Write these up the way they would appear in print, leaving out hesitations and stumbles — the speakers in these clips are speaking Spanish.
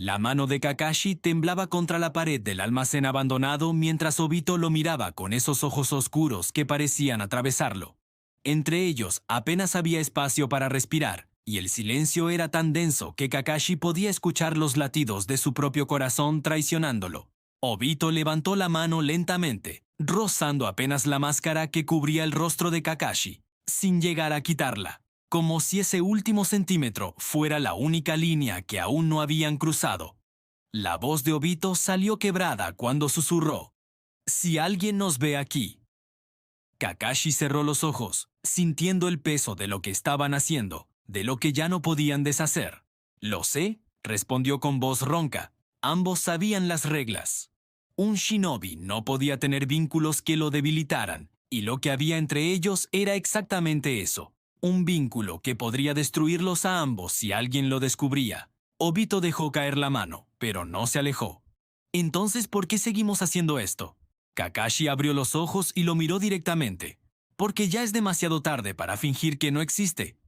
La mano de Kakashi temblaba contra la pared del almacén abandonado mientras Obito lo miraba con esos ojos oscuros que parecían atravesarlo. Entre ellos apenas había espacio para respirar, y el silencio era tan denso que Kakashi podía escuchar los latidos de su propio corazón traicionándolo. Obito levantó la mano lentamente, rozando apenas la máscara que cubría el rostro de Kakashi, sin llegar a quitarla, como si ese último centímetro fuera la única línea que aún no habían cruzado. La voz de Obito salió quebrada cuando susurró: «Si alguien nos ve aquí». Kakashi cerró los ojos, sintiendo el peso de lo que estaban haciendo, de lo que ya no podían deshacer. «Lo sé», respondió con voz ronca. Ambos sabían las reglas. Un shinobi no podía tener vínculos que lo debilitaran, y lo que había entre ellos era exactamente eso. Un vínculo que podría destruirlos a ambos si alguien lo descubría. Obito dejó caer la mano, pero no se alejó. «Entonces, ¿por qué seguimos haciendo esto?» Kakashi abrió los ojos y lo miró directamente. «Porque ya es demasiado tarde para fingir que no existe».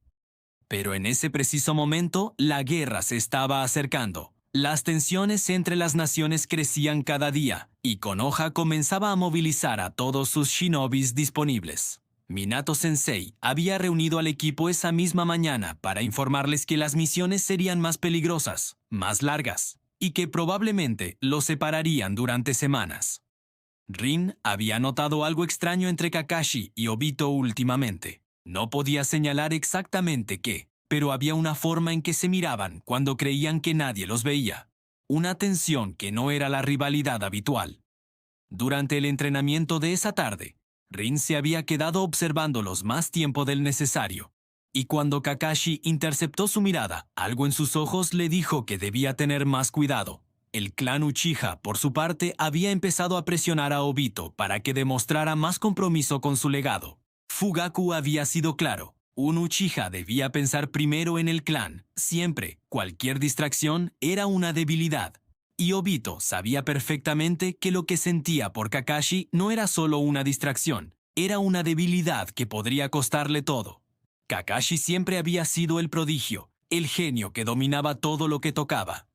Pero en ese preciso momento, la guerra se estaba acercando. Las tensiones entre las naciones crecían cada día, y Konoha comenzaba a movilizar a todos sus shinobis disponibles. Minato-sensei había reunido al equipo esa misma mañana para informarles que las misiones serían más peligrosas, más largas, y que probablemente los separarían durante semanas. Rin había notado algo extraño entre Kakashi y Obito últimamente. No podía señalar exactamente qué, pero había una forma en que se miraban cuando creían que nadie los veía. Una tensión que no era la rivalidad habitual. Durante el entrenamiento de esa tarde, Rin se había quedado observándolos más tiempo del necesario. Y cuando Kakashi interceptó su mirada, algo en sus ojos le dijo que debía tener más cuidado. El clan Uchiha, por su parte, había empezado a presionar a Obito para que demostrara más compromiso con su legado. Fugaku había sido claro. Un Uchiha debía pensar primero en el clan. Siempre, cualquier distracción era una debilidad. Y Obito sabía perfectamente que lo que sentía por Kakashi no era solo una distracción, era una debilidad que podría costarle todo. Kakashi siempre había sido el prodigio, el genio que dominaba todo lo que tocaba.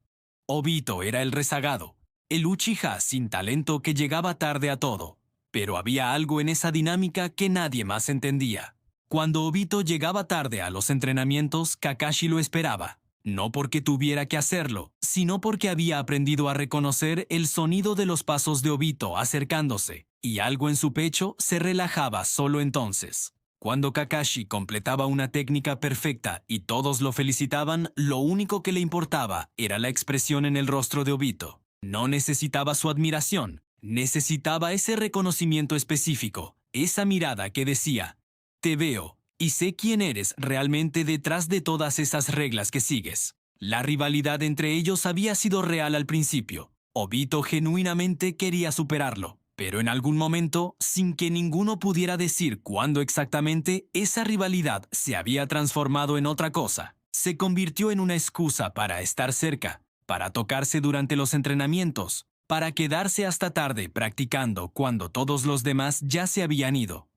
Obito era el rezagado, el Uchiha sin talento que llegaba tarde a todo. Pero había algo en esa dinámica que nadie más entendía. Cuando Obito llegaba tarde a los entrenamientos, Kakashi lo esperaba. No porque tuviera que hacerlo, sino porque había aprendido a reconocer el sonido de los pasos de Obito acercándose, y algo en su pecho se relajaba solo entonces. Cuando Kakashi completaba una técnica perfecta y todos lo felicitaban, lo único que le importaba era la expresión en el rostro de Obito. No necesitaba su admiración, necesitaba ese reconocimiento específico, esa mirada que decía: «Te veo, y sé quién eres realmente detrás de todas esas reglas que sigues». La rivalidad entre ellos había sido real al principio. Obito genuinamente quería superarlo. Pero en algún momento, sin que ninguno pudiera decir cuándo exactamente, esa rivalidad se había transformado en otra cosa. Se convirtió en una excusa para estar cerca, para tocarse durante los entrenamientos, para quedarse hasta tarde practicando cuando todos los demás ya se habían ido.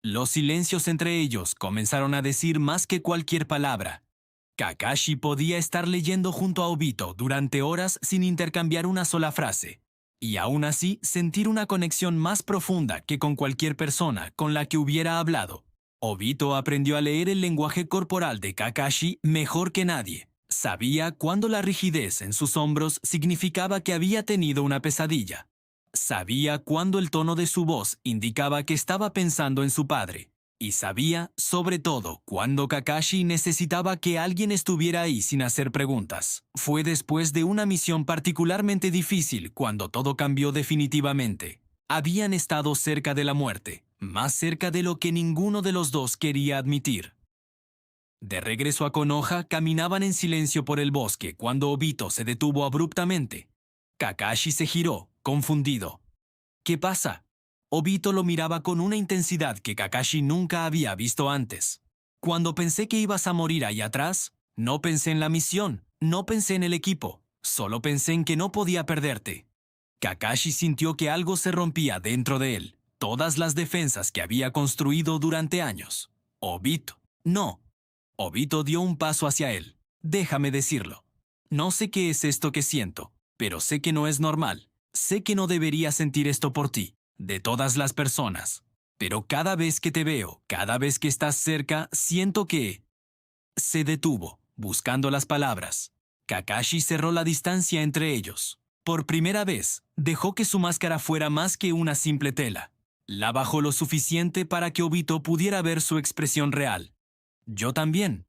Los silencios entre ellos comenzaron a decir más que cualquier palabra. Kakashi podía estar leyendo junto a Obito durante horas sin intercambiar una sola frase. Y aún así sentir una conexión más profunda que con cualquier persona con la que hubiera hablado. Obito aprendió a leer el lenguaje corporal de Kakashi mejor que nadie. Sabía cuándo la rigidez en sus hombros significaba que había tenido una pesadilla. Sabía cuándo el tono de su voz indicaba que estaba pensando en su padre. Y sabía, sobre todo, cuando Kakashi necesitaba que alguien estuviera ahí sin hacer preguntas. Fue después de una misión particularmente difícil cuando todo cambió definitivamente. Habían estado cerca de la muerte, más cerca de lo que ninguno de los dos quería admitir. De regreso a Konoha, caminaban en silencio por el bosque cuando Obito se detuvo abruptamente. Kakashi se giró, confundido. «¿Qué pasa?» Obito lo miraba con una intensidad que Kakashi nunca había visto antes. «Cuando pensé que ibas a morir ahí atrás, no pensé en la misión, no pensé en el equipo, solo pensé en que no podía perderte». Kakashi sintió que algo se rompía dentro de él, todas las defensas que había construido durante años. «Obito, no». Obito dio un paso hacia él. «Déjame decirlo». No sé qué es esto que siento, pero sé que no es normal. Sé que no debería sentir esto por ti, de todas las personas. Pero cada vez que te veo, cada vez que estás cerca, siento que... Se detuvo, buscando las palabras. Kakashi cerró la distancia entre ellos. Por primera vez, dejó que su máscara fuera más que una simple tela. La bajó lo suficiente para que Obito pudiera ver su expresión real. Yo también.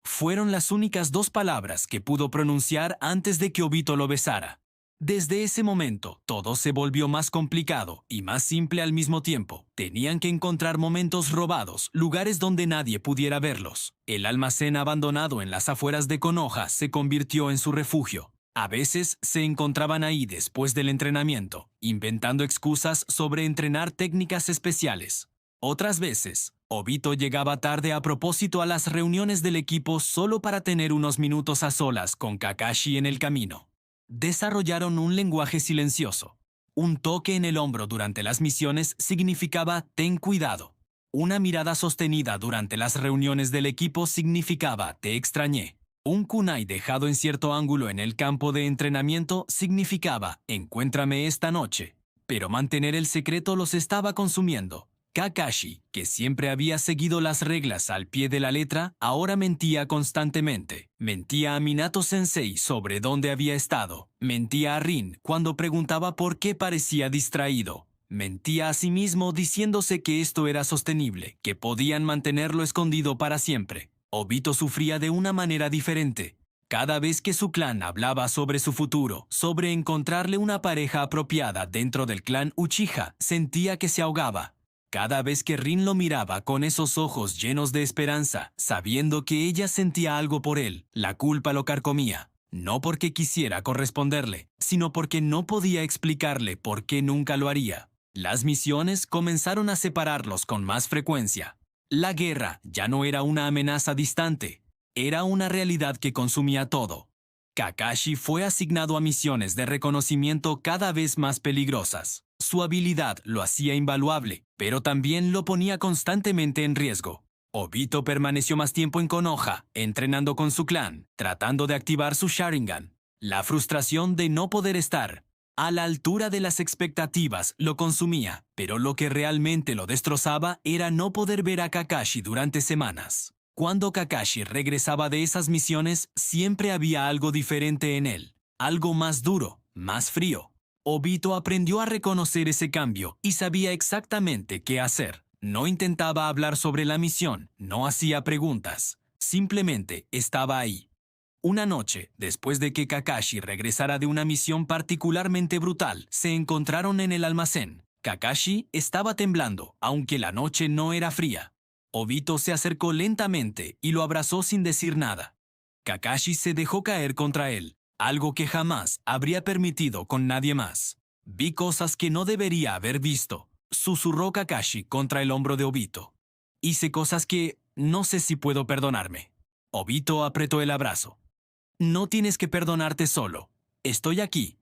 Fueron las únicas dos palabras que pudo pronunciar antes de que Obito lo besara. Desde ese momento, todo se volvió más complicado y más simple al mismo tiempo. Tenían que encontrar momentos robados, lugares donde nadie pudiera verlos. El almacén abandonado en las afueras de Konoha se convirtió en su refugio. A veces se encontraban ahí después del entrenamiento, inventando excusas sobre entrenar técnicas especiales. Otras veces, Obito llegaba tarde a propósito a las reuniones del equipo solo para tener unos minutos a solas con Kakashi en el camino. Desarrollaron un lenguaje silencioso. Un toque en el hombro durante las misiones significaba ten cuidado. Una mirada sostenida durante las reuniones del equipo significaba te extrañé. Un kunai dejado en cierto ángulo en el campo de entrenamiento significaba encuéntrame esta noche. Pero mantener el secreto los estaba consumiendo. Kakashi, que siempre había seguido las reglas al pie de la letra, ahora mentía constantemente. Mentía a Minato-sensei sobre dónde había estado. Mentía a Rin cuando preguntaba por qué parecía distraído. Mentía a sí mismo diciéndose que esto era sostenible, que podían mantenerlo escondido para siempre. Obito sufría de una manera diferente. Cada vez que su clan hablaba sobre su futuro, sobre encontrarle una pareja apropiada dentro del clan Uchiha, sentía que se ahogaba. Cada vez que Rin lo miraba con esos ojos llenos de esperanza, sabiendo que ella sentía algo por él, la culpa lo carcomía. No porque quisiera corresponderle, sino porque no podía explicarle por qué nunca lo haría. Las misiones comenzaron a separarlos con más frecuencia. La guerra ya no era una amenaza distante, era una realidad que consumía todo. Kakashi fue asignado a misiones de reconocimiento cada vez más peligrosas. Su habilidad lo hacía invaluable, pero también lo ponía constantemente en riesgo. Obito permaneció más tiempo en Konoha, entrenando con su clan, tratando de activar su Sharingan. La frustración de no poder estar a la altura de las expectativas lo consumía, pero lo que realmente lo destrozaba era no poder ver a Kakashi durante semanas. Cuando Kakashi regresaba de esas misiones, siempre había algo diferente en él, algo más duro, más frío. Obito aprendió a reconocer ese cambio y sabía exactamente qué hacer. No intentaba hablar sobre la misión, no hacía preguntas, simplemente estaba ahí. Una noche, después de que Kakashi regresara de una misión particularmente brutal, se encontraron en el almacén. Kakashi estaba temblando, aunque la noche no era fría. Obito se acercó lentamente y lo abrazó sin decir nada. Kakashi se dejó caer contra él, algo que jamás habría permitido con nadie más. Vi cosas que no debería haber visto, susurró Kakashi contra el hombro de Obito. Hice cosas que no sé si puedo perdonarme. Obito apretó el abrazo. No tienes que perdonarte solo. Estoy aquí.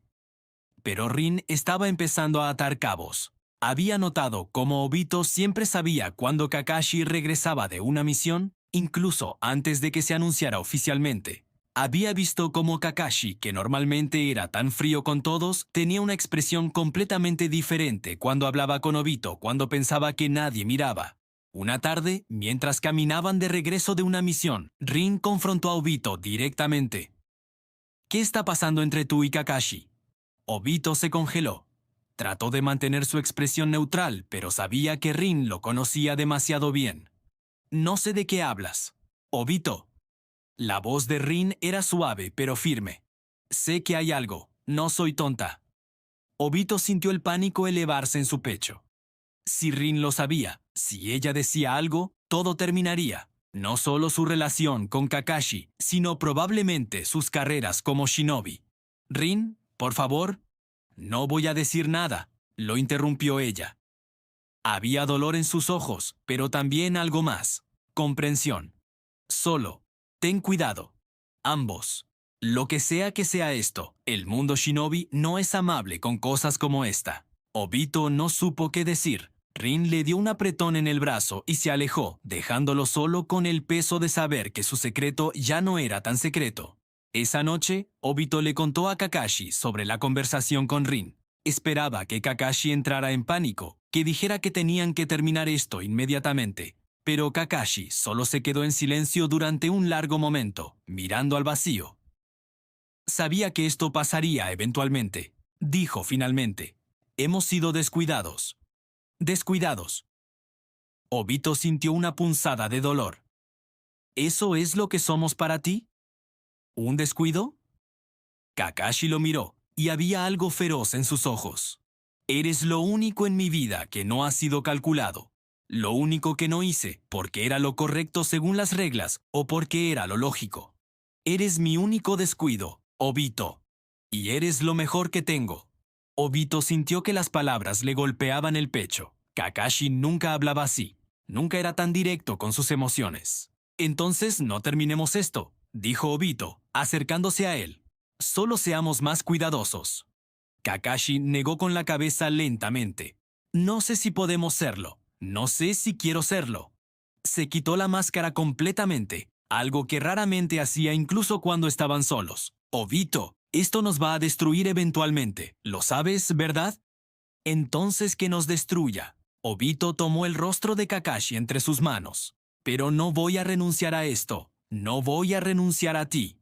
Pero Rin estaba empezando a atar cabos. Había notado cómo Obito siempre sabía cuando Kakashi regresaba de una misión, incluso antes de que se anunciara oficialmente. Había visto cómo Kakashi, que normalmente era tan frío con todos, tenía una expresión completamente diferente cuando hablaba con Obito, cuando pensaba que nadie miraba. Una tarde, mientras caminaban de regreso de una misión, Rin confrontó a Obito directamente. ¿Qué está pasando entre tú y Kakashi? Obito se congeló. Trató de mantener su expresión neutral, pero sabía que Rin lo conocía demasiado bien. No sé de qué hablas. Obito. La voz de Rin era suave pero firme. Sé que hay algo, no soy tonta. Obito sintió el pánico elevarse en su pecho. Si Rin lo sabía, si ella decía algo, todo terminaría. No solo su relación con Kakashi, sino probablemente sus carreras como shinobi. Rin, por favor. No voy a decir nada, lo interrumpió ella. Había dolor en sus ojos, pero también algo más. Comprensión. Solo. Ten cuidado. Ambos. Lo que sea esto, el mundo shinobi no es amable con cosas como esta. Obito no supo qué decir. Rin le dio un apretón en el brazo y se alejó, dejándolo solo con el peso de saber que su secreto ya no era tan secreto. Esa noche, Obito le contó a Kakashi sobre la conversación con Rin. Esperaba que Kakashi entrara en pánico, que dijera que tenían que terminar esto inmediatamente. Pero Kakashi solo se quedó en silencio durante un largo momento, mirando al vacío. Sabía que esto pasaría eventualmente, dijo finalmente. Hemos sido descuidados. Descuidados. Obito sintió una punzada de dolor. ¿Eso es lo que somos para ti? ¿Un descuido? Kakashi lo miró, y había algo feroz en sus ojos. Eres lo único en mi vida que no ha sido calculado. Lo único que no hice, porque era lo correcto según las reglas o porque era lo lógico. Eres mi único descuido, Obito. Y eres lo mejor que tengo. Obito sintió que las palabras le golpeaban el pecho. Kakashi nunca hablaba así. Nunca era tan directo con sus emociones. Entonces no terminemos esto, dijo Obito, acercándose a él. Solo seamos más cuidadosos. Kakashi negó con la cabeza lentamente. No sé si podemos serlo. No sé si quiero serlo. Se quitó la máscara completamente, algo que raramente hacía incluso cuando estaban solos. Obito, esto nos va a destruir eventualmente. ¿Lo sabes, verdad? Entonces que nos destruya. Obito tomó el rostro de Kakashi entre sus manos. Pero no voy a renunciar a esto. No voy a renunciar a ti.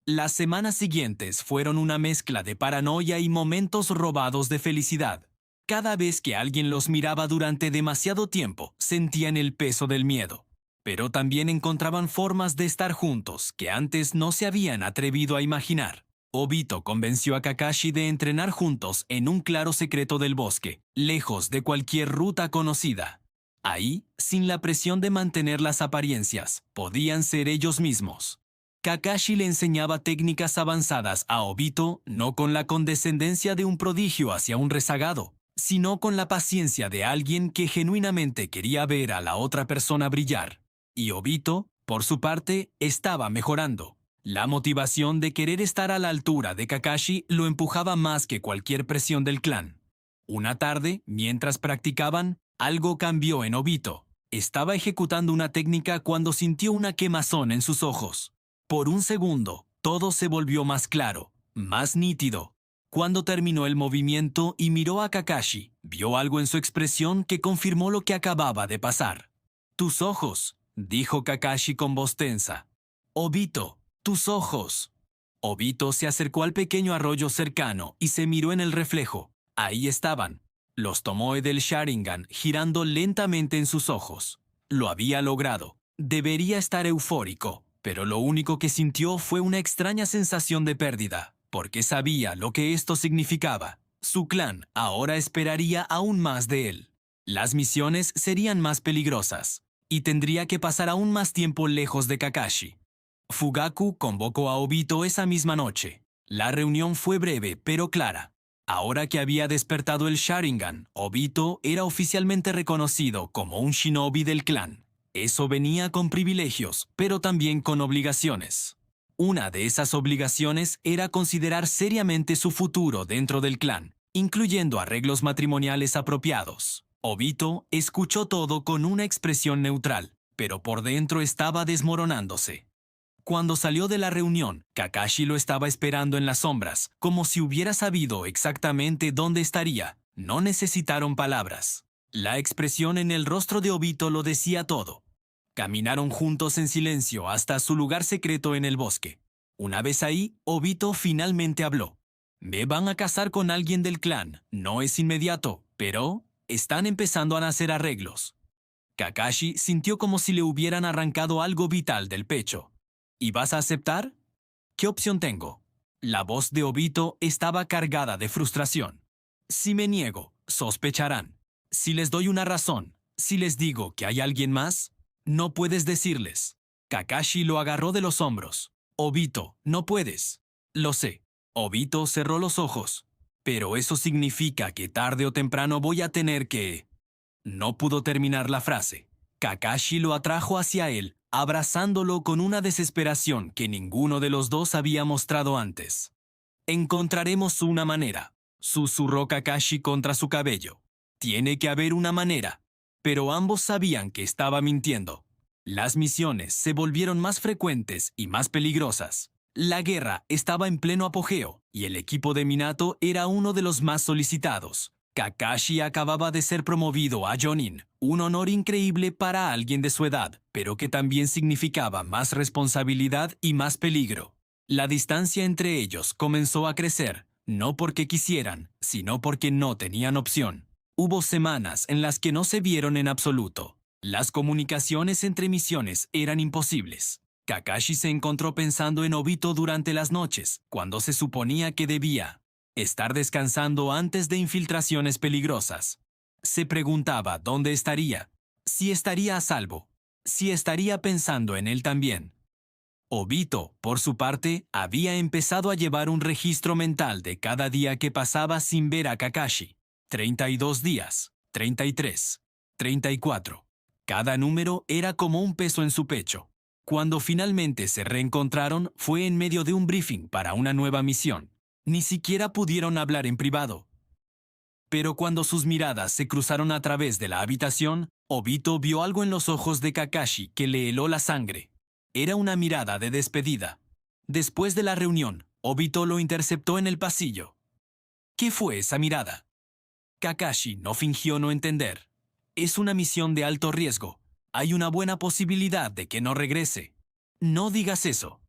Las semanas siguientes fueron una mezcla de paranoia y momentos robados de felicidad. Cada vez que alguien los miraba durante demasiado tiempo, sentían el peso del miedo. Pero también encontraban formas de estar juntos que antes no se habían atrevido a imaginar. Obito convenció a Kakashi de entrenar juntos en un claro secreto del bosque, lejos de cualquier ruta conocida. Ahí, sin la presión de mantener las apariencias, podían ser ellos mismos. Kakashi le enseñaba técnicas avanzadas a Obito no con la condescendencia de un prodigio hacia un rezagado, sino con la paciencia de alguien que genuinamente quería ver a la otra persona brillar. Y Obito, por su parte, estaba mejorando. La motivación de querer estar a la altura de Kakashi lo empujaba más que cualquier presión del clan. Una tarde, mientras practicaban, algo cambió en Obito. Estaba ejecutando una técnica cuando sintió una quemazón en sus ojos. Por un segundo, todo se volvió más claro, más nítido. Cuando terminó el movimiento y miró a Kakashi, vio algo en su expresión que confirmó lo que acababa de pasar. «Tus ojos», dijo Kakashi con voz tensa. «Obito, tus ojos». Obito se acercó al pequeño arroyo cercano y se miró en el reflejo. Ahí estaban, los tomoe del Sharingan girando lentamente en sus ojos. Lo había logrado. Debería estar eufórico. Pero lo único que sintió fue una extraña sensación de pérdida, porque sabía lo que esto significaba. Su clan ahora esperaría aún más de él. Las misiones serían más peligrosas, y tendría que pasar aún más tiempo lejos de Kakashi. Fugaku convocó a Obito esa misma noche. La reunión fue breve pero clara. Ahora que había despertado el Sharingan, Obito era oficialmente reconocido como un shinobi del clan. Eso venía con privilegios, pero también con obligaciones. Una de esas obligaciones era considerar seriamente su futuro dentro del clan, incluyendo arreglos matrimoniales apropiados. Obito escuchó todo con una expresión neutral, pero por dentro estaba desmoronándose. Cuando salió de la reunión, Kakashi lo estaba esperando en las sombras, como si hubiera sabido exactamente dónde estaría. No necesitaron palabras. La expresión en el rostro de Obito lo decía todo. Caminaron juntos en silencio hasta su lugar secreto en el bosque. Una vez ahí, Obito finalmente habló. «Me van a casar con alguien del clan. No es inmediato, pero están empezando a nacer arreglos». Kakashi sintió como si le hubieran arrancado algo vital del pecho. «¿Y vas a aceptar? ¿Qué opción tengo?» La voz de Obito estaba cargada de frustración. «Si me niego, sospecharán. Si les doy una razón, si les digo que hay alguien más, no puedes decirles». Kakashi lo agarró de los hombros. «Obito, no puedes». «Lo sé». Obito cerró los ojos. «Pero eso significa que tarde o temprano voy a tener que...» No pudo terminar la frase. Kakashi lo atrajo hacia él, abrazándolo con una desesperación que ninguno de los dos había mostrado antes. «Encontraremos una manera», susurró Kakashi contra su cabello. «Tiene que haber una manera». Pero ambos sabían que estaba mintiendo. Las misiones se volvieron más frecuentes y más peligrosas. La guerra estaba en pleno apogeo y el equipo de Minato era uno de los más solicitados. Kakashi acababa de ser promovido a Jonin, un honor increíble para alguien de su edad, pero que también significaba más responsabilidad y más peligro. La distancia entre ellos comenzó a crecer, no porque quisieran, sino porque no tenían opción. Hubo semanas en las que no se vieron en absoluto. Las comunicaciones entre misiones eran imposibles. Kakashi se encontró pensando en Obito durante las noches, cuando se suponía que debía estar descansando antes de infiltraciones peligrosas. Se preguntaba dónde estaría, si estaría a salvo, si estaría pensando en él también. Obito, por su parte, había empezado a llevar un registro mental de cada día que pasaba sin ver a Kakashi. 32 días, 33, 34. Cada número era como un peso en su pecho. Cuando finalmente se reencontraron fue en medio de un briefing para una nueva misión. Ni siquiera pudieron hablar en privado. Pero cuando sus miradas se cruzaron a través de la habitación, Obito vio algo en los ojos de Kakashi que le heló la sangre. Era una mirada de despedida. Después de la reunión, Obito lo interceptó en el pasillo. ¿Qué fue esa mirada? Kakashi no fingió no entender. Es una misión de alto riesgo. Hay una buena posibilidad de que no regrese. No digas eso.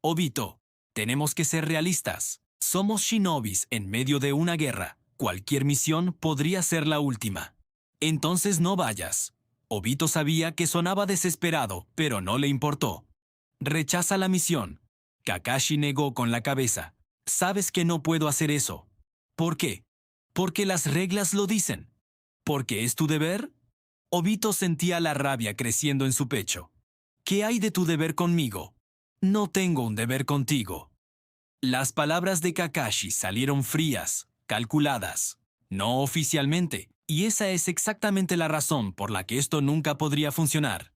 Obito, tenemos que ser realistas. Somos shinobis en medio de una guerra. Cualquier misión podría ser la última. Entonces no vayas. Obito sabía que sonaba desesperado, pero no le importó. Rechaza la misión. Kakashi negó con la cabeza. Sabes que no puedo hacer eso. ¿Por qué? Porque las reglas lo dicen. ¿Porque es tu deber? Obito sentía la rabia creciendo en su pecho. ¿Qué hay de tu deber conmigo? No tengo un deber contigo. Las palabras de Kakashi salieron frías, calculadas. No oficialmente, y esa es exactamente la razón por la que esto nunca podría funcionar.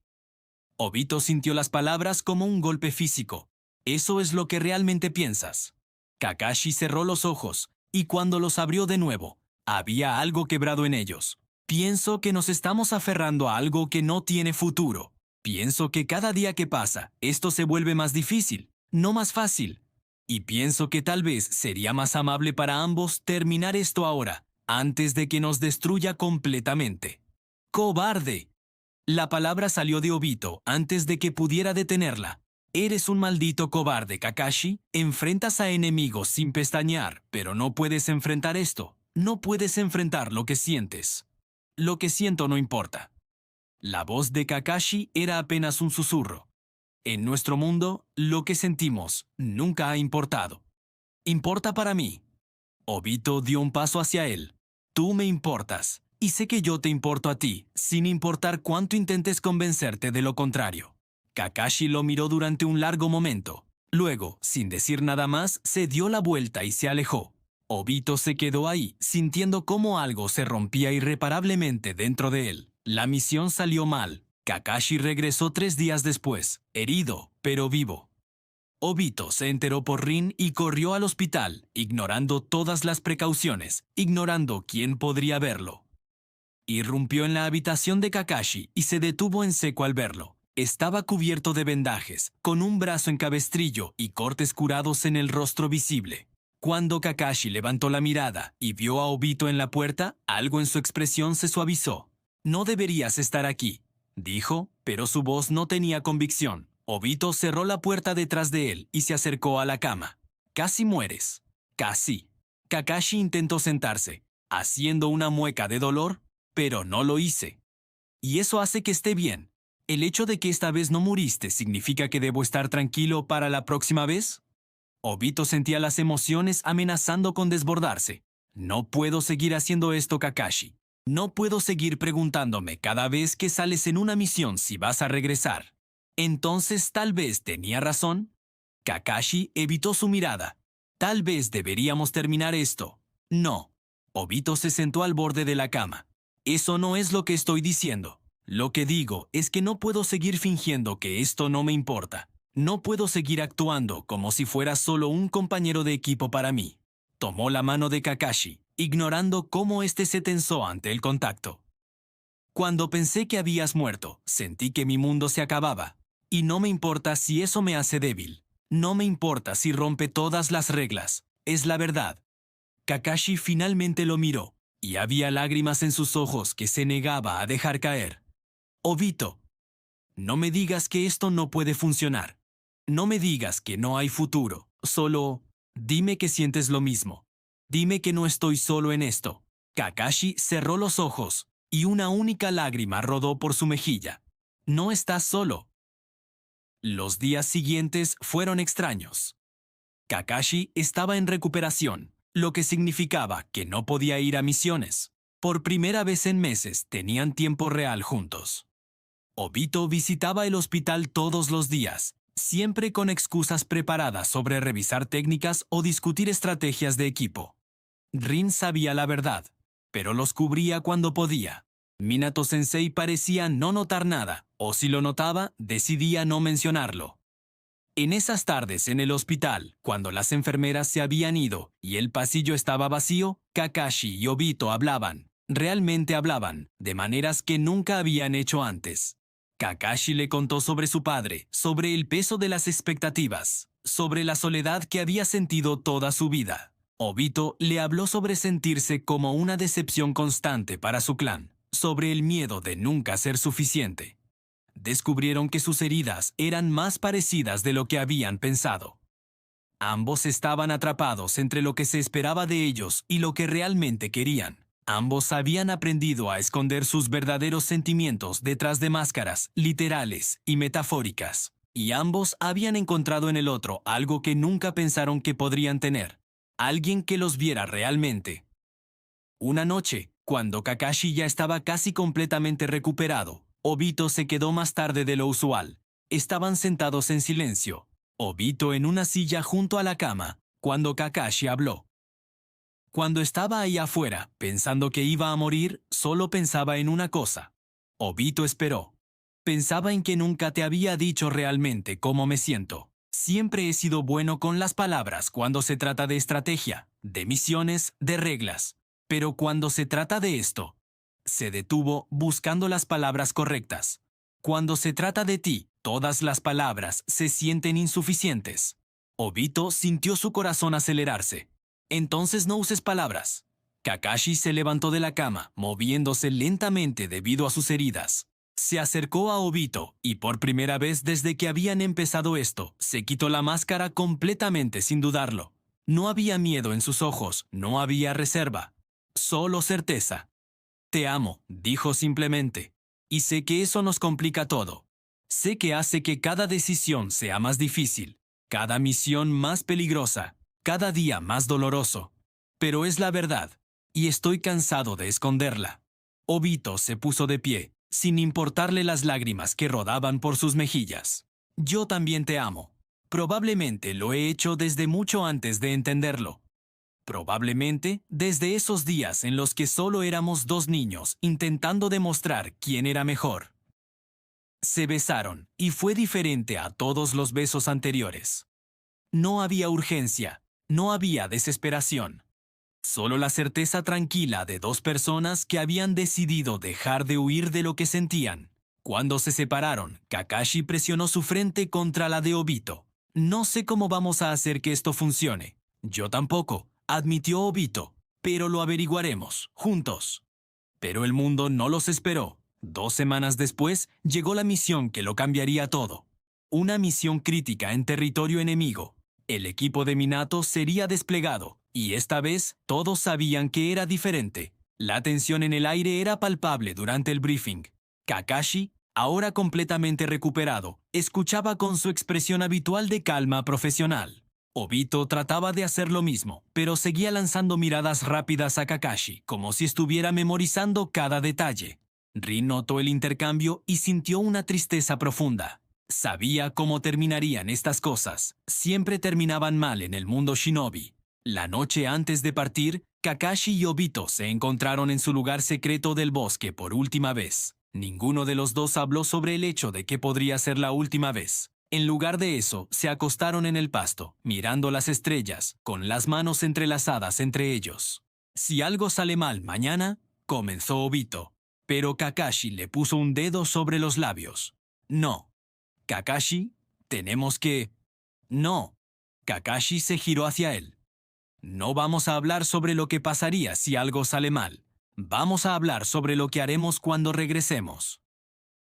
Obito sintió las palabras como un golpe físico. Eso es lo que realmente piensas. Kakashi cerró los ojos, y cuando los abrió de nuevo, había algo quebrado en ellos. Pienso que nos estamos aferrando a algo que no tiene futuro. Pienso que cada día que pasa, esto se vuelve más difícil, no más fácil. Y pienso que tal vez sería más amable para ambos terminar esto ahora, antes de que nos destruya completamente. ¡Cobarde! La palabra salió de Obito antes de que pudiera detenerla. Eres un maldito cobarde, Kakashi. Enfrentas a enemigos sin pestañear, pero no puedes enfrentar esto. No puedes enfrentar lo que sientes. Lo que siento no importa. La voz de Kakashi era apenas un susurro. En nuestro mundo, lo que sentimos nunca ha importado. Importa para mí. Obito dio un paso hacia él. Tú me importas, y sé que yo te importo a ti, sin importar cuánto intentes convencerte de lo contrario. Kakashi lo miró durante un largo momento. Luego, sin decir nada más, se dio la vuelta y se alejó. Obito se quedó ahí, sintiendo cómo algo se rompía irreparablemente dentro de él. La misión salió mal. Kakashi regresó 3 días después, herido, pero vivo. Obito se enteró por Rin y corrió al hospital, ignorando todas las precauciones, ignorando quién podría verlo. Irrumpió en la habitación de Kakashi y se detuvo en seco al verlo. Estaba cubierto de vendajes, con un brazo en cabestrillo y cortes curados en el rostro visible. Cuando Kakashi levantó la mirada y vio a Obito en la puerta, algo en su expresión se suavizó. No deberías estar aquí, dijo, pero su voz no tenía convicción. Obito cerró la puerta detrás de él y se acercó a la cama. Casi mueres. Casi. Kakashi intentó sentarse, haciendo una mueca de dolor, pero no lo hice. Y eso hace que esté bien. ¿El hecho de que esta vez no muriste significa que debo estar tranquilo para la próxima vez? Obito sentía las emociones amenazando con desbordarse. No puedo seguir haciendo esto, Kakashi. No puedo seguir preguntándome cada vez que sales en una misión si vas a regresar. Entonces, tal vez tenía razón. Kakashi evitó su mirada. Tal vez deberíamos terminar esto. No. Obito se sentó al borde de la cama. Eso no es lo que estoy diciendo. Lo que digo es que no puedo seguir fingiendo que esto no me importa. No puedo seguir actuando como si fuera solo un compañero de equipo para mí. Tomó la mano de Kakashi, ignorando cómo éste se tensó ante el contacto. Cuando pensé que habías muerto, sentí que mi mundo se acababa. Y no me importa si eso me hace débil. No me importa si rompe todas las reglas, es la verdad. Kakashi finalmente lo miró, y había lágrimas en sus ojos que se negaba a dejar caer. Obito, no me digas que esto no puede funcionar. No me digas que no hay futuro. Solo dime que sientes lo mismo. Dime que no estoy solo en esto. Kakashi cerró los ojos, y una única lágrima rodó por su mejilla. No estás solo. Los días siguientes fueron extraños. Kakashi estaba en recuperación, lo que significaba que no podía ir a misiones. Por primera vez en meses tenían tiempo real juntos. Obito visitaba el hospital todos los días, siempre con excusas preparadas sobre revisar técnicas o discutir estrategias de equipo. Rin sabía la verdad, pero los cubría cuando podía. Minato-sensei parecía no notar nada, o si lo notaba, decidía no mencionarlo. En esas tardes en el hospital, cuando las enfermeras se habían ido y el pasillo estaba vacío, Kakashi y Obito hablaban, realmente hablaban, de maneras que nunca habían hecho antes. Kakashi le contó sobre su padre, sobre el peso de las expectativas, sobre la soledad que había sentido toda su vida. Obito le habló sobre sentirse como una decepción constante para su clan, sobre el miedo de nunca ser suficiente. Descubrieron que sus heridas eran más parecidas de lo que habían pensado. Ambos estaban atrapados entre lo que se esperaba de ellos y lo que realmente querían. Ambos habían aprendido a esconder sus verdaderos sentimientos detrás de máscaras literales y metafóricas. Y ambos habían encontrado en el otro algo que nunca pensaron que podrían tener. Alguien que los viera realmente. Una noche, cuando Kakashi ya estaba casi completamente recuperado, Obito se quedó más tarde de lo usual. Estaban sentados en silencio, Obito en una silla junto a la cama, cuando Kakashi habló. Cuando estaba ahí afuera, pensando que iba a morir, solo pensaba en una cosa. Obito esperó. Pensaba en que nunca te había dicho realmente cómo me siento. Siempre he sido bueno con las palabras cuando se trata de estrategia, de misiones, de reglas. Pero cuando se trata de esto, se detuvo buscando las palabras correctas. Cuando se trata de ti, todas las palabras se sienten insuficientes. Obito sintió su corazón acelerarse. Entonces no uses palabras. Kakashi se levantó de la cama, moviéndose lentamente debido a sus heridas. Se acercó a Obito y por primera vez desde que habían empezado esto, se quitó la máscara completamente sin dudarlo. No había miedo en sus ojos, no había reserva. Solo certeza. Te amo, dijo simplemente. Y sé que eso nos complica todo. Sé que hace que cada decisión sea más difícil, cada misión más peligrosa, cada día más doloroso. Pero es la verdad, y estoy cansado de esconderla. Obito se puso de pie, sin importarle las lágrimas que rodaban por sus mejillas. Yo también te amo. Probablemente lo he hecho desde mucho antes de entenderlo. Probablemente desde esos días en los que solo éramos dos niños intentando demostrar quién era mejor. Se besaron, y fue diferente a todos los besos anteriores. No había urgencia, no había desesperación. Solo la certeza tranquila de dos personas que habían decidido dejar de huir de lo que sentían. Cuando se separaron, Kakashi presionó su frente contra la de Obito. No sé cómo vamos a hacer que esto funcione. Yo tampoco, admitió Obito, pero lo averiguaremos, juntos. Pero el mundo no los esperó. 2 semanas después, llegó la misión que lo cambiaría todo. Una misión crítica en territorio enemigo. El equipo de Minato sería desplegado, y esta vez todos sabían que era diferente. La tensión en el aire era palpable durante el briefing. Kakashi, ahora completamente recuperado, escuchaba con su expresión habitual de calma profesional. Obito trataba de hacer lo mismo, pero seguía lanzando miradas rápidas a Kakashi, como si estuviera memorizando cada detalle. Rin notó el intercambio y sintió una tristeza profunda. Sabía cómo terminarían estas cosas. Siempre terminaban mal en el mundo shinobi. La noche antes de partir, Kakashi y Obito se encontraron en su lugar secreto del bosque por última vez. Ninguno de los dos habló sobre el hecho de que podría ser la última vez. En lugar de eso, se acostaron en el pasto, mirando las estrellas, con las manos entrelazadas entre ellos. Si algo sale mal mañana, comenzó Obito, pero Kakashi le puso un dedo sobre los labios. No. Kakashi, tenemos que... No. Kakashi se giró hacia él. No vamos a hablar sobre lo que pasaría si algo sale mal. Vamos a hablar sobre lo que haremos cuando regresemos.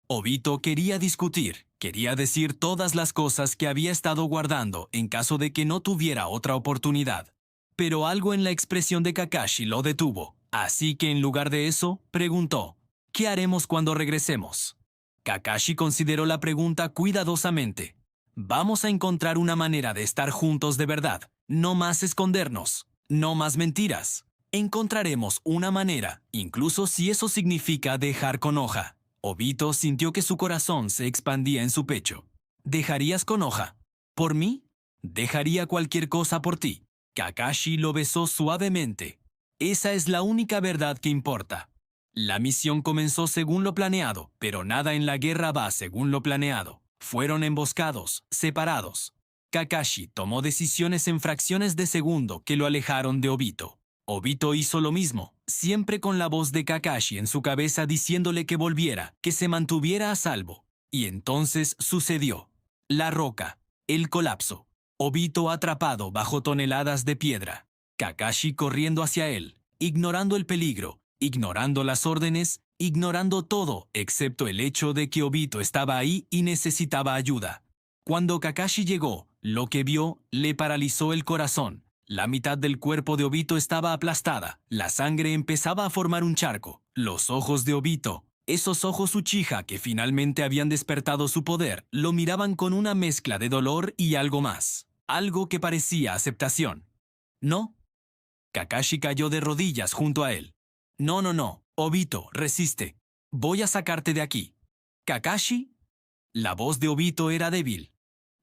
Obito quería discutir, quería decir todas las cosas que había estado guardando en caso de que no tuviera otra oportunidad. Pero algo en la expresión de Kakashi lo detuvo, así que en lugar de eso, preguntó, ¿qué haremos cuando regresemos? Kakashi consideró la pregunta cuidadosamente. Vamos a encontrar una manera de estar juntos de verdad, no más escondernos, no más mentiras. Encontraremos una manera, incluso si eso significa dejar Konoha. Obito sintió que su corazón se expandía en su pecho. ¿Dejarías Konoha? ¿Por mí? Dejaría cualquier cosa por ti. Kakashi lo besó suavemente. Esa es la única verdad que importa. La misión comenzó según lo planeado, pero nada en la guerra va según lo planeado. Fueron emboscados, separados. Kakashi tomó decisiones en fracciones de segundo que lo alejaron de Obito. Obito hizo lo mismo, siempre con la voz de Kakashi en su cabeza diciéndole que volviera, que se mantuviera a salvo. Y entonces sucedió. La roca. El colapso. Obito atrapado bajo toneladas de piedra. Kakashi corriendo hacia él, ignorando el peligro, ignorando las órdenes, ignorando todo excepto el hecho de que Obito estaba ahí y necesitaba ayuda. Cuando Kakashi llegó, lo que vio le paralizó el corazón. La mitad del cuerpo de Obito estaba aplastada, la sangre empezaba a formar un charco. Los ojos de Obito, esos ojos Uchiha que finalmente habían despertado su poder, lo miraban con una mezcla de dolor y algo más. Algo que parecía aceptación. ¿No? Kakashi cayó de rodillas junto a él. No, no, no. Obito, resiste. Voy a sacarte de aquí. ¿Kakashi? La voz de Obito era débil.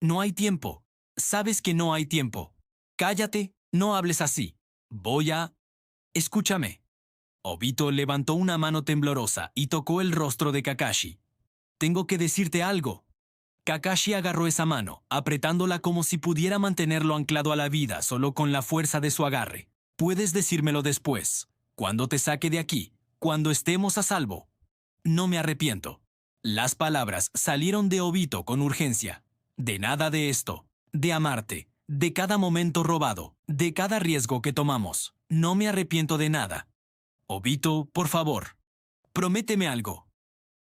No hay tiempo. Sabes que no hay tiempo. Cállate, no hables así. Voy a... Escúchame. Obito levantó una mano temblorosa y tocó el rostro de Kakashi. Tengo que decirte algo. Kakashi agarró esa mano, apretándola como si pudiera mantenerlo anclado a la vida solo con la fuerza de su agarre. Puedes decírmelo después, cuando te saque de aquí, cuando estemos a salvo. No me arrepiento. Las palabras salieron de Obito con urgencia. De nada de esto, de amarte, de cada momento robado, de cada riesgo que tomamos. No me arrepiento de nada. Obito, por favor, prométeme algo.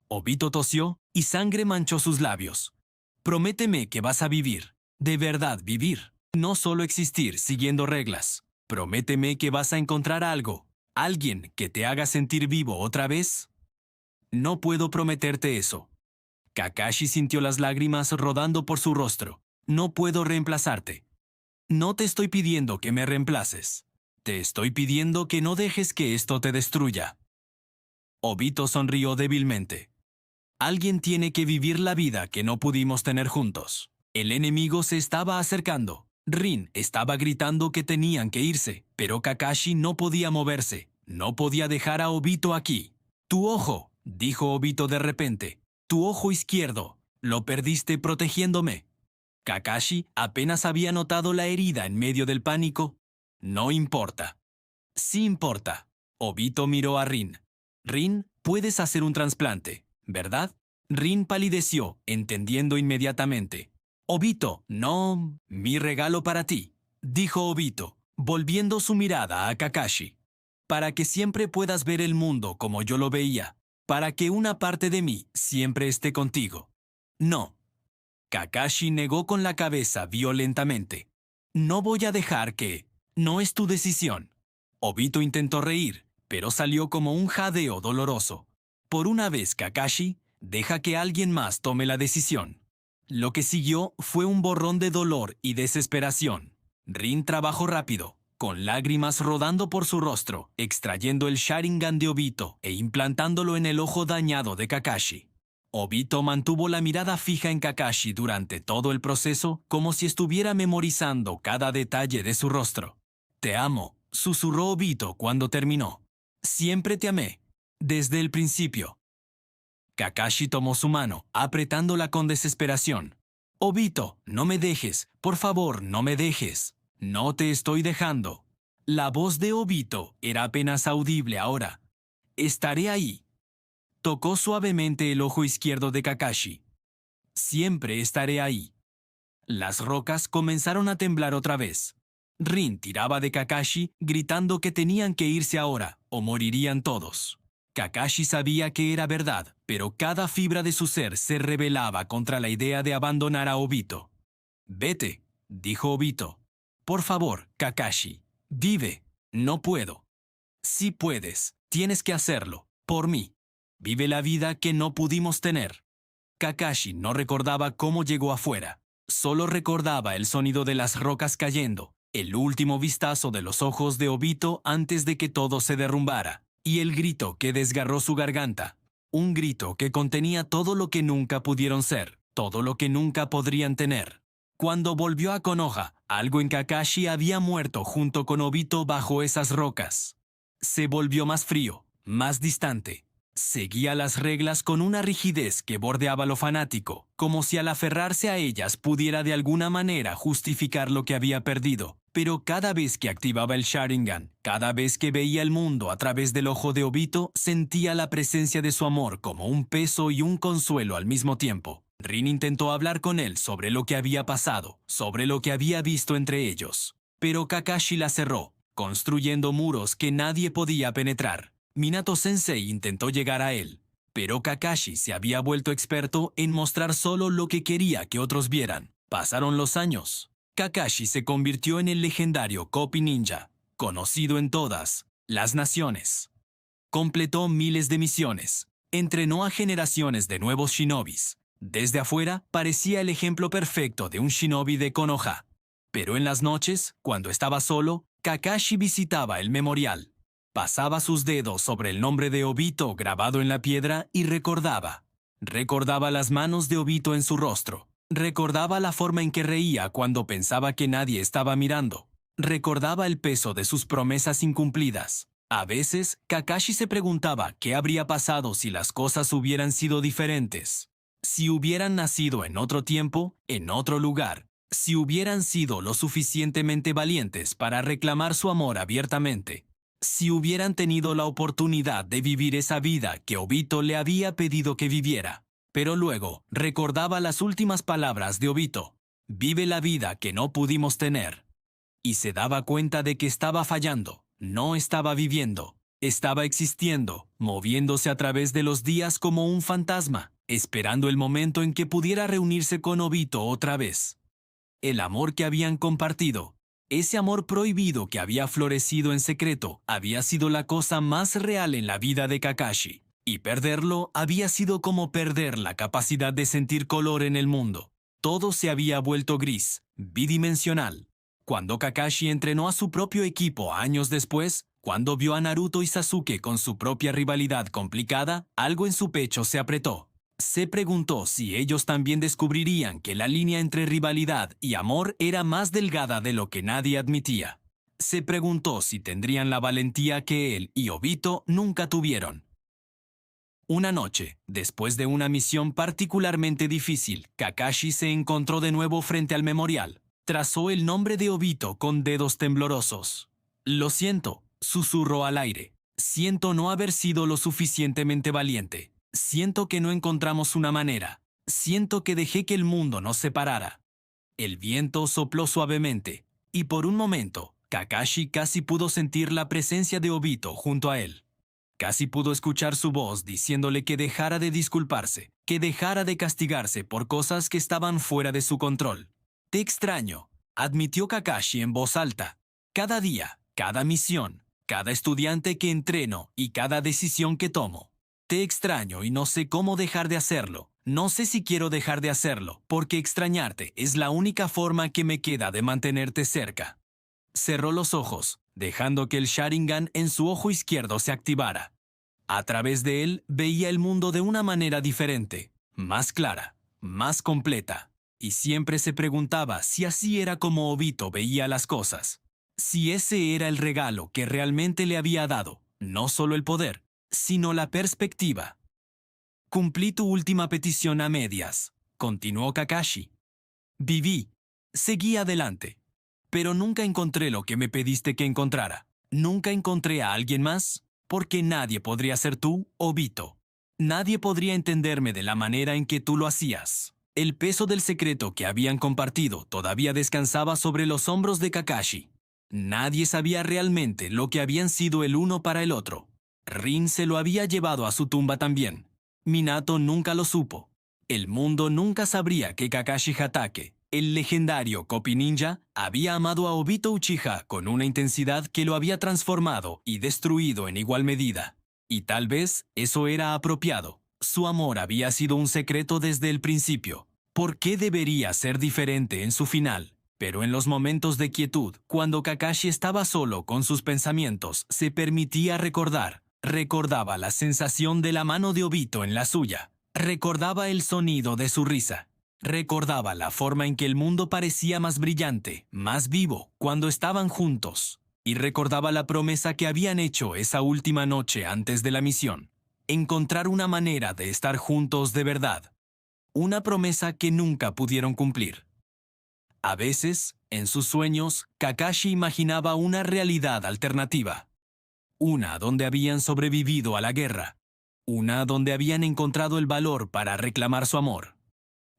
Obito tosió y sangre manchó sus labios. Prométeme que vas a vivir, de verdad vivir, no solo existir siguiendo reglas. Prométeme que vas a encontrar algo, alguien que te haga sentir vivo otra vez. No puedo prometerte eso. Kakashi sintió las lágrimas rodando por su rostro. No puedo reemplazarte. No te estoy pidiendo que me reemplaces. Te estoy pidiendo que no dejes que esto te destruya. Obito sonrió débilmente. Alguien tiene que vivir la vida que no pudimos tener juntos. El enemigo se estaba acercando. Rin estaba gritando que tenían que irse, pero Kakashi no podía moverse. No podía dejar a Obito aquí. Tu ojo, dijo Obito de repente. Tu ojo izquierdo. Lo perdiste protegiéndome. Kakashi apenas había notado la herida en medio del pánico. No importa. Sí importa. Obito miró a Rin. Rin, puedes hacer un trasplante, ¿verdad? Rin palideció, entendiendo inmediatamente. Obito, no, mi regalo para ti, dijo Obito, volviendo su mirada a Kakashi. Para que siempre puedas ver el mundo como yo lo veía, para que una parte de mí siempre esté contigo. No. Kakashi negó con la cabeza violentamente. No voy a dejar que... No es tu decisión. Obito intentó reír, pero salió como un jadeo doloroso. Por una vez, Kakashi, deja que alguien más tome la decisión. Lo que siguió fue un borrón de dolor y desesperación. Rin trabajó rápido, con lágrimas rodando por su rostro, extrayendo el Sharingan de Obito e implantándolo en el ojo dañado de Kakashi. Obito mantuvo la mirada fija en Kakashi durante todo el proceso, como si estuviera memorizando cada detalle de su rostro. Te amo, susurró Obito cuando terminó. Siempre te amé, desde el principio. Kakashi tomó su mano, apretándola con desesperación. Obito, no me dejes, por favor, no me dejes. No te estoy dejando. La voz de Obito era apenas audible ahora. Estaré ahí. Tocó suavemente el ojo izquierdo de Kakashi. Siempre estaré ahí. Las rocas comenzaron a temblar otra vez. Rin tiraba de Kakashi gritando que tenían que irse ahora o morirían todos. Kakashi sabía que era verdad, pero cada fibra de su ser se rebelaba contra la idea de abandonar a Obito. «Vete», dijo Obito. «Por favor, Kakashi, vive». «No puedo». «Sí puedes, tienes que hacerlo, por mí. Vive la vida que no pudimos tener». Kakashi no recordaba cómo llegó afuera. Solo recordaba el sonido de las rocas cayendo, el último vistazo de los ojos de Obito antes de que todo se derrumbara, y el grito que desgarró su garganta. Un grito que contenía todo lo que nunca pudieron ser, todo lo que nunca podrían tener. Cuando volvió a Konoha, algo en Kakashi había muerto junto con Obito bajo esas rocas. Se volvió más frío, más distante. Seguía las reglas con una rigidez que bordeaba lo fanático, como si al aferrarse a ellas pudiera de alguna manera justificar lo que había perdido. Pero cada vez que activaba el Sharingan, cada vez que veía el mundo a través del ojo de Obito, sentía la presencia de su amor como un peso y un consuelo al mismo tiempo. Rin intentó hablar con él sobre lo que había pasado, sobre lo que había visto entre ellos. Pero Kakashi la cerró, construyendo muros que nadie podía penetrar. Minato-sensei intentó llegar a él, pero Kakashi se había vuelto experto en mostrar solo lo que quería que otros vieran. Pasaron los años. Kakashi se convirtió en el legendario Copy Ninja, conocido en todas las naciones. Completó miles de misiones, entrenó a generaciones de nuevos shinobis. Desde afuera parecía el ejemplo perfecto de un shinobi de Konoha. Pero en las noches, cuando estaba solo, Kakashi visitaba el memorial. Pasaba sus dedos sobre el nombre de Obito grabado en la piedra y recordaba. Recordaba las manos de Obito en su rostro. Recordaba la forma en que reía cuando pensaba que nadie estaba mirando. Recordaba el peso de sus promesas incumplidas. A veces, Kakashi se preguntaba qué habría pasado si las cosas hubieran sido diferentes. Si hubieran nacido en otro tiempo, en otro lugar. Si hubieran sido lo suficientemente valientes para reclamar su amor abiertamente. Si hubieran tenido la oportunidad de vivir esa vida que Obito le había pedido que viviera. Pero luego recordaba las últimas palabras de Obito. «Vive la vida que no pudimos tener». Y se daba cuenta de que estaba fallando. No estaba viviendo. Estaba existiendo, moviéndose a través de los días como un fantasma, esperando el momento en que pudiera reunirse con Obito otra vez. El amor que habían compartido. Ese amor prohibido que había florecido en secreto había sido la cosa más real en la vida de Kakashi, y perderlo había sido como perder la capacidad de sentir color en el mundo. Todo se había vuelto gris, bidimensional. Cuando Kakashi entrenó a su propio equipo años después, cuando vio a Naruto y Sasuke con su propia rivalidad complicada, algo en su pecho se apretó. Se preguntó si ellos también descubrirían que la línea entre rivalidad y amor era más delgada de lo que nadie admitía. Se preguntó si tendrían la valentía que él y Obito nunca tuvieron. Una noche, después de una misión particularmente difícil, Kakashi se encontró de nuevo frente al memorial. Trazó el nombre de Obito con dedos temblorosos. «Lo siento», susurró al aire. «Siento no haber sido lo suficientemente valiente. Siento que no encontramos una manera. Siento que dejé que el mundo nos separara». El viento sopló suavemente, y por un momento, Kakashi casi pudo sentir la presencia de Obito junto a él. Casi pudo escuchar su voz diciéndole que dejara de disculparse, que dejara de castigarse por cosas que estaban fuera de su control. «Te extraño», admitió Kakashi en voz alta. «Cada día, cada misión, cada estudiante que entreno y cada decisión que tomo. Te extraño y no sé cómo dejar de hacerlo. No sé si quiero dejar de hacerlo, porque extrañarte es la única forma que me queda de mantenerte cerca». Cerró los ojos, dejando que el Sharingan en su ojo izquierdo se activara. A través de él veía el mundo de una manera diferente, más clara, más completa. Y siempre se preguntaba si así era como Obito veía las cosas. Si ese era el regalo que realmente le había dado, no solo el poder, sino la perspectiva. «Cumplí tu última petición a medias», continuó Kakashi. «Viví, seguí adelante, pero nunca encontré lo que me pediste que encontrara. Nunca encontré a alguien más, porque nadie podría ser tú, Obito. Nadie podría entenderme de la manera en que tú lo hacías. El peso del secreto que habían compartido todavía descansaba sobre los hombros de Kakashi. Nadie sabía realmente lo que habían sido el uno para el otro. Rin se lo había llevado a su tumba también. Minato nunca lo supo. El mundo nunca sabría que Kakashi Hatake, el legendario Copy Ninja, había amado a Obito Uchiha con una intensidad que lo había transformado y destruido en igual medida. Y tal vez eso era apropiado. Su amor había sido un secreto desde el principio. ¿Por qué debería ser diferente en su final? Pero en los momentos de quietud, cuando Kakashi estaba solo con sus pensamientos, se permitía recordar. Recordaba la sensación de la mano de Obito en la suya. Recordaba el sonido de su risa. Recordaba la forma en que el mundo parecía más brillante, más vivo, cuando estaban juntos. Y recordaba la promesa que habían hecho esa última noche antes de la misión. Encontrar una manera de estar juntos de verdad. Una promesa que nunca pudieron cumplir. A veces, en sus sueños, Kakashi imaginaba una realidad alternativa. Una donde habían sobrevivido a la guerra. Una donde habían encontrado el valor para reclamar su amor.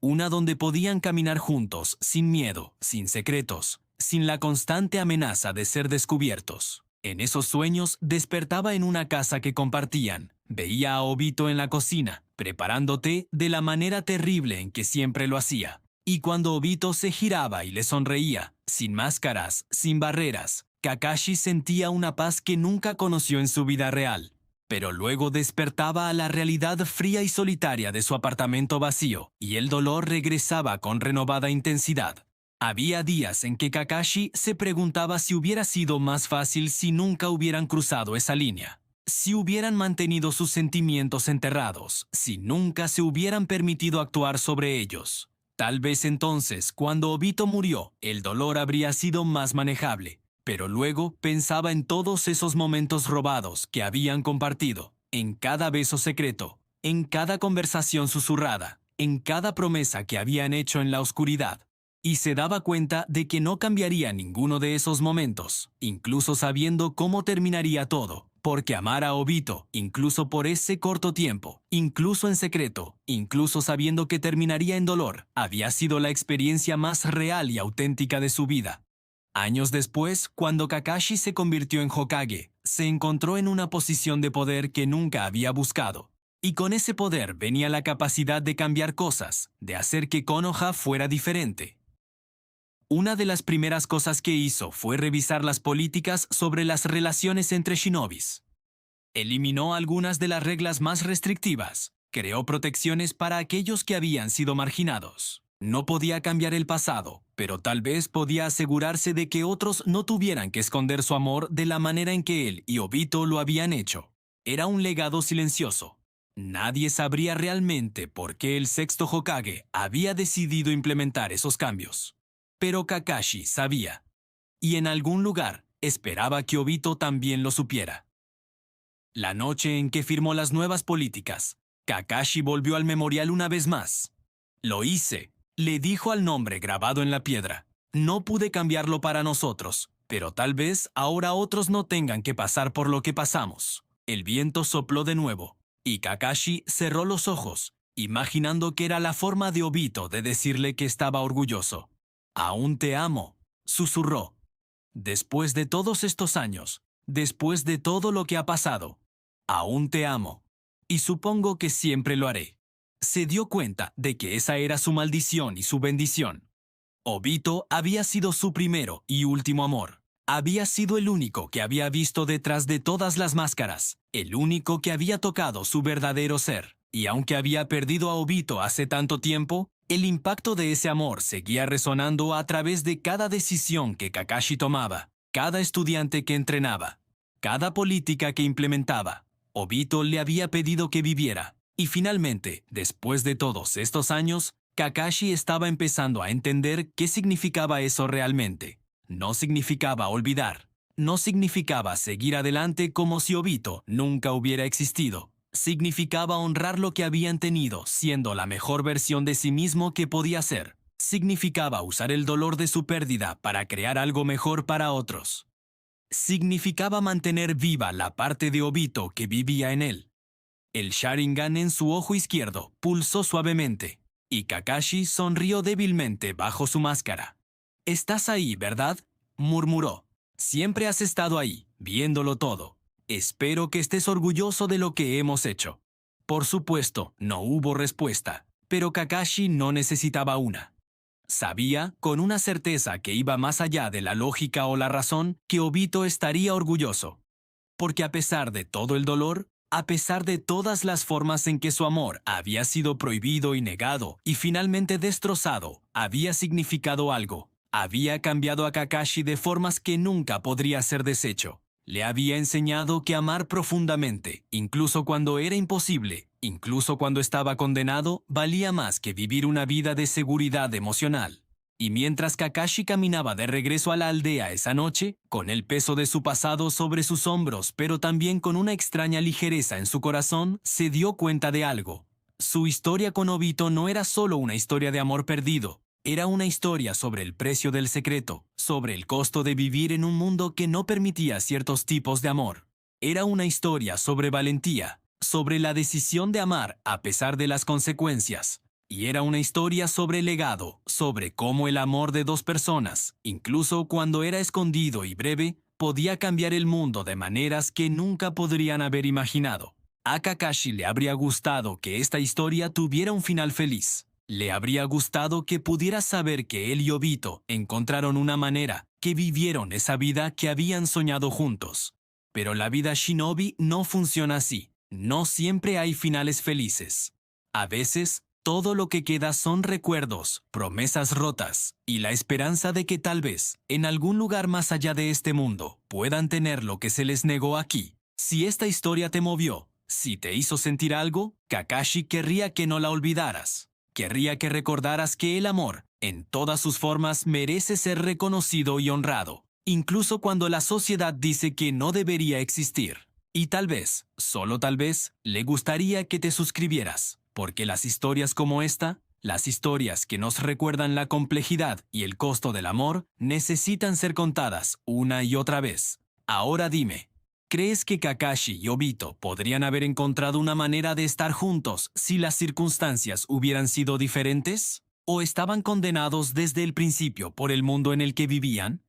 Una donde podían caminar juntos, sin miedo, sin secretos, sin la constante amenaza de ser descubiertos. En esos sueños despertaba en una casa que compartían. Veía a Obito en la cocina, preparando té de la manera terrible en que siempre lo hacía. Y cuando Obito se giraba y le sonreía, sin máscaras, sin barreras, Kakashi sentía una paz que nunca conoció en su vida real. Pero luego despertaba a la realidad fría y solitaria de su apartamento vacío, y el dolor regresaba con renovada intensidad. Había días en que Kakashi se preguntaba si hubiera sido más fácil si nunca hubieran cruzado esa línea. Si hubieran mantenido sus sentimientos enterrados, si nunca se hubieran permitido actuar sobre ellos. Tal vez entonces, cuando Obito murió, el dolor habría sido más manejable. Pero luego pensaba en todos esos momentos robados que habían compartido, en cada beso secreto, en cada conversación susurrada, en cada promesa que habían hecho en la oscuridad. Y se daba cuenta de que no cambiaría ninguno de esos momentos, incluso sabiendo cómo terminaría todo, porque amar a Obito, incluso por ese corto tiempo, incluso en secreto, incluso sabiendo que terminaría en dolor, había sido la experiencia más real y auténtica de su vida. Años después, cuando Kakashi se convirtió en Hokage, se encontró en una posición de poder que nunca había buscado. Y con ese poder venía la capacidad de cambiar cosas, de hacer que Konoha fuera diferente. Una de las primeras cosas que hizo fue revisar las políticas sobre las relaciones entre shinobis. Eliminó algunas de las reglas más restrictivas, creó protecciones para aquellos que habían sido marginados. No podía cambiar el pasado, pero tal vez podía asegurarse de que otros no tuvieran que esconder su amor de la manera en que él y Obito lo habían hecho. Era un legado silencioso. Nadie sabría realmente por qué el sexto Hokage había decidido implementar esos cambios. Pero Kakashi sabía. Y en algún lugar esperaba que Obito también lo supiera. La noche en que firmó las nuevas políticas, Kakashi volvió al memorial una vez más. Lo hice. Le dijo al nombre grabado en la piedra. No pude cambiarlo para nosotros, pero tal vez ahora otros no tengan que pasar por lo que pasamos. El viento sopló de nuevo, y Kakashi cerró los ojos, imaginando que era la forma de Obito de decirle que estaba orgulloso. «Aún te amo», susurró. «Después de todos estos años, después de todo lo que ha pasado, aún te amo. Y supongo que siempre lo haré». Se dio cuenta de que esa era su maldición y su bendición. Obito había sido su primero y último amor. Había sido el único que había visto detrás de todas las máscaras, el único que había tocado su verdadero ser. Y aunque había perdido a Obito hace tanto tiempo, el impacto de ese amor seguía resonando a través de cada decisión que Kakashi tomaba, cada estudiante que entrenaba, cada política que implementaba. Obito le había pedido que viviera. Y finalmente, después de todos estos años, Kakashi estaba empezando a entender qué significaba eso realmente. No significaba olvidar. No significaba seguir adelante como si Obito nunca hubiera existido. Significaba honrar lo que habían tenido, siendo la mejor versión de sí mismo que podía ser. Significaba usar el dolor de su pérdida para crear algo mejor para otros. Significaba mantener viva la parte de Obito que vivía en él. El Sharingan en su ojo izquierdo pulsó suavemente. Y Kakashi sonrió débilmente bajo su máscara. «Estás ahí, ¿verdad?», murmuró. «Siempre has estado ahí, viéndolo todo. Espero que estés orgulloso de lo que hemos hecho». Por supuesto, no hubo respuesta, pero Kakashi no necesitaba una. Sabía, con una certeza que iba más allá de la lógica o la razón, que Obito estaría orgulloso. Porque a pesar de todo el dolor, a pesar de todas las formas en que su amor había sido prohibido y negado y finalmente destrozado, había significado algo. Había cambiado a Kakashi de formas que nunca podría ser deshecho. Le había enseñado que amar profundamente, incluso cuando era imposible, incluso cuando estaba condenado, valía más que vivir una vida de seguridad emocional. Y mientras Kakashi caminaba de regreso a la aldea esa noche, con el peso de su pasado sobre sus hombros, pero también con una extraña ligereza en su corazón, se dio cuenta de algo. Su historia con Obito no era solo una historia de amor perdido. Era una historia sobre el precio del secreto, sobre el costo de vivir en un mundo que no permitía ciertos tipos de amor. Era una historia sobre valentía, sobre la decisión de amar a pesar de las consecuencias. Y era una historia sobre legado, sobre cómo el amor de dos personas, incluso cuando era escondido y breve, podía cambiar el mundo de maneras que nunca podrían haber imaginado. A Kakashi le habría gustado que esta historia tuviera un final feliz. Le habría gustado que pudiera saber que él y Obito encontraron una manera, que vivieron esa vida que habían soñado juntos. Pero la vida shinobi no funciona así. No siempre hay finales felices. A veces, todo lo que queda son recuerdos, promesas rotas y la esperanza de que tal vez, en algún lugar más allá de este mundo, puedan tener lo que se les negó aquí. Si esta historia te movió, si te hizo sentir algo, Kakashi querría que no la olvidaras. Querría que recordaras que el amor, en todas sus formas, merece ser reconocido y honrado, incluso cuando la sociedad dice que no debería existir. Y tal vez, solo tal vez, le gustaría que te suscribieras, porque las historias como esta, las historias que nos recuerdan la complejidad y el costo del amor, necesitan ser contadas una y otra vez. Ahora dime, ¿crees que Kakashi y Obito podrían haber encontrado una manera de estar juntos si las circunstancias hubieran sido diferentes? ¿O estaban condenados desde el principio por el mundo en el que vivían?